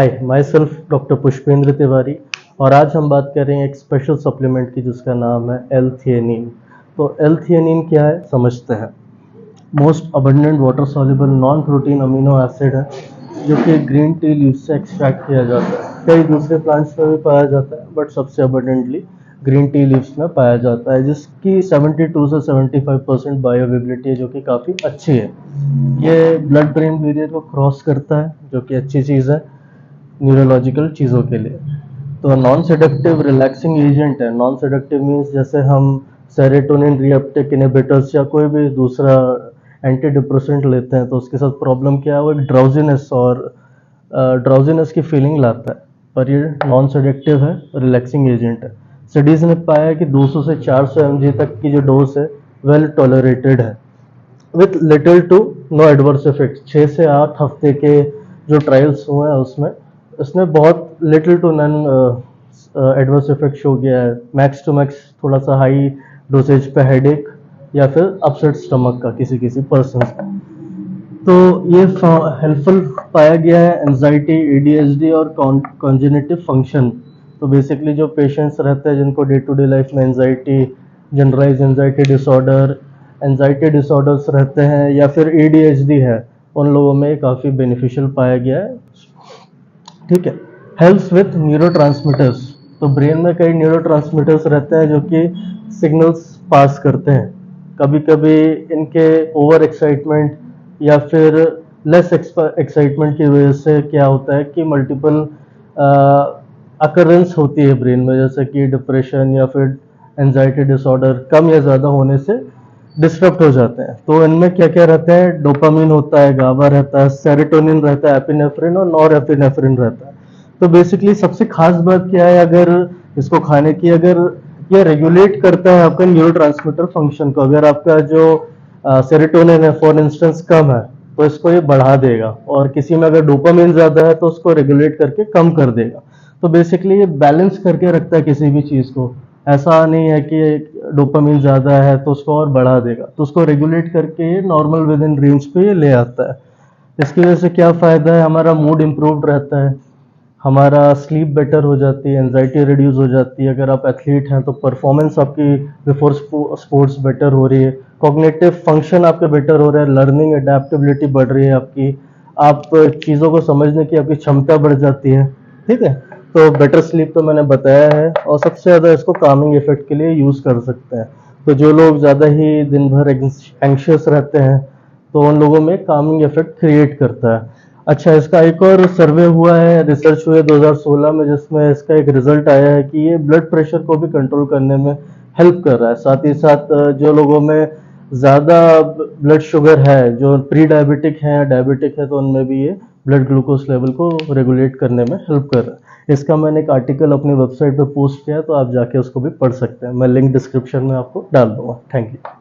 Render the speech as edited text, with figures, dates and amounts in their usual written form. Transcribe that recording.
Hi, my self doctor Pushpendra Tiwari. और आज हम बात कर रहे हैं एक स्पेशल सप्लीमेंट की जिसका नाम है L-theanine। तो L-theanine क्या है समझते हैं। Most abundant water soluble non protein amino acid है जो कि ग्रीन टी लीव से एक्सट्रैक्ट किया जाता है। कई दूसरे प्लांट्स में भी पाया जाता है बट सबसे अबंडेंटली ग्रीन टी लीव्स में पाया जाता है, जिसकी 72 से 75% बायोअवेलेबिलिटी है जो कि काफ़ी अच्छी है। ये ब्लड ब्रेन बैरियर को क्रॉस करता है जो कि अच्छी चीज़ है न्यूरोलॉजिकल चीज़ों के लिए। तो नॉन सेडक्टिव रिलैक्सिंग एजेंट है। नॉन सेडक्टिव मीन्स जैसे हम सेरोटोनिन रीअपटेक इनहिबिटर्स या कोई भी दूसरा एंटी डिप्रेसेंट लेते हैं तो उसके साथ प्रॉब्लम क्या है, वो एक ड्राउजीनेस की फीलिंग लाता है, पर ये नॉन सेडक्टिव है, रिलैक्सिंग एजेंट है। स्टडीज़ ने पाया है कि 200 से 400 mg तक की जो डोज है वेल टॉलरेटेड है with little to no adverse effect. 6 से 8 हफ्ते के जो ट्रायल्स हुए हैं उसमें इसने बहुत little to none adverse effect show किया है। मैक्स टू मैक्स थोड़ा सा हाई डोसेज पे हेडेक या फिर अपसेट स्टमक का किसी पर्सन का। तो ये हेल्पफुल पाया गया है एंजाइटी, एडीएचडी और कॉन्जेनिटिव फंक्शन। तो बेसिकली जो पेशेंट्स रहते हैं जिनको डे टू डे लाइफ में एंजाइटी, जनरलाइज एंजाइटी डिसऑर्डर्स रहते हैं या फिर एडीएचडी है, उन लोगों में काफ़ी बेनिफिशियल पाया गया है। ठीक है। Helps with neurotransmitters. तो ब्रेन में कई न्यूरोट्रांसमीटर्स रहते हैं जो कि सिग्नल्स पास करते हैं। कभी कभी इनके ओवर एक्साइटमेंट या फिर लेस एक्साइटमेंट की वजह से क्या होता है कि मल्टीपल अकरेंस होती है ब्रेन में, जैसे कि डिप्रेशन या फिर एंजाइटी डिसऑर्डर कम या ज़्यादा होने से डिस्टर्ब हो जाते हैं। तो इनमें क्या क्या रहता है, डोपामिन होता है, गाबा रहता है, सेरोटोनिन रहता है, एपिनेफ्रिन और नॉरएपिनेफ्रिन रहता है। तो बेसिकली सबसे खास बात क्या है, अगर इसको खाने की, अगर ये रेगुलेट करता है आपका न्यूरोट्रांसमीटर फंक्शन को। अगर आपका जो सेरोटोनिन है फॉर इंस्टेंस कम है तो इसको ये बढ़ा देगा, और किसी में अगर डोपामिन ज़्यादा है तो उसको रेगुलेट करके कम कर देगा। तो बेसिकली ये बैलेंस करके रखता है किसी भी चीज़ को। ऐसा नहीं है कि डोपामिन ज़्यादा है तो उसको और बढ़ा देगा, तो उसको रेगुलेट करके ये नॉर्मल विद इन रेंज पे ये ले आता है। इसकी वजह से क्या फ़ायदा है, हमारा मूड इम्प्रूव्ड रहता है, हमारा स्लीप बेटर हो जाती है, एंजाइटी रिड्यूस हो जाती है। अगर आप एथलीट हैं तो परफॉर्मेंस आपकी बिफोर स्पोर्ट्स बेटर हो रही है, कॉग्निटिव फंक्शन आपके बेटर हो रहा है, लर्निंग एडेप्टेबिलिटी बढ़ रही है आपकी, आप चीज़ों को समझने की आपकी क्षमता बढ़ जाती है। ठीक है। तो बेटर स्लीप तो मैंने बताया है, और सबसे ज़्यादा इसको कामिंग इफेक्ट के लिए यूज़ कर सकते हैं। तो जो लोग ज़्यादा ही दिन भर एंग्शियस रहते हैं तो उन लोगों में कामिंग इफेक्ट क्रिएट करता है। अच्छा, इसका एक और सर्वे हुआ है, रिसर्च हुई 2016 में, जिसमें इसका एक रिजल्ट आया है कि ये ब्लड प्रेशर को भी कंट्रोल करने में हेल्प कर रहा है। साथ ही साथ जो लोगों में ज़्यादा ब्लड शुगर है, जो प्री डायबिटिक है या डायबिटिक है, तो उनमें भी ये ब्लड ग्लूकोज लेवल को रेगुलेट करने में हेल्प कर रहा है। इसका मैंने एक आर्टिकल अपनी वेबसाइट पे पोस्ट किया है, तो आप जाके उसको भी पढ़ सकते हैं। मैं लिंक डिस्क्रिप्शन में आपको डाल दूंगा। Thank you.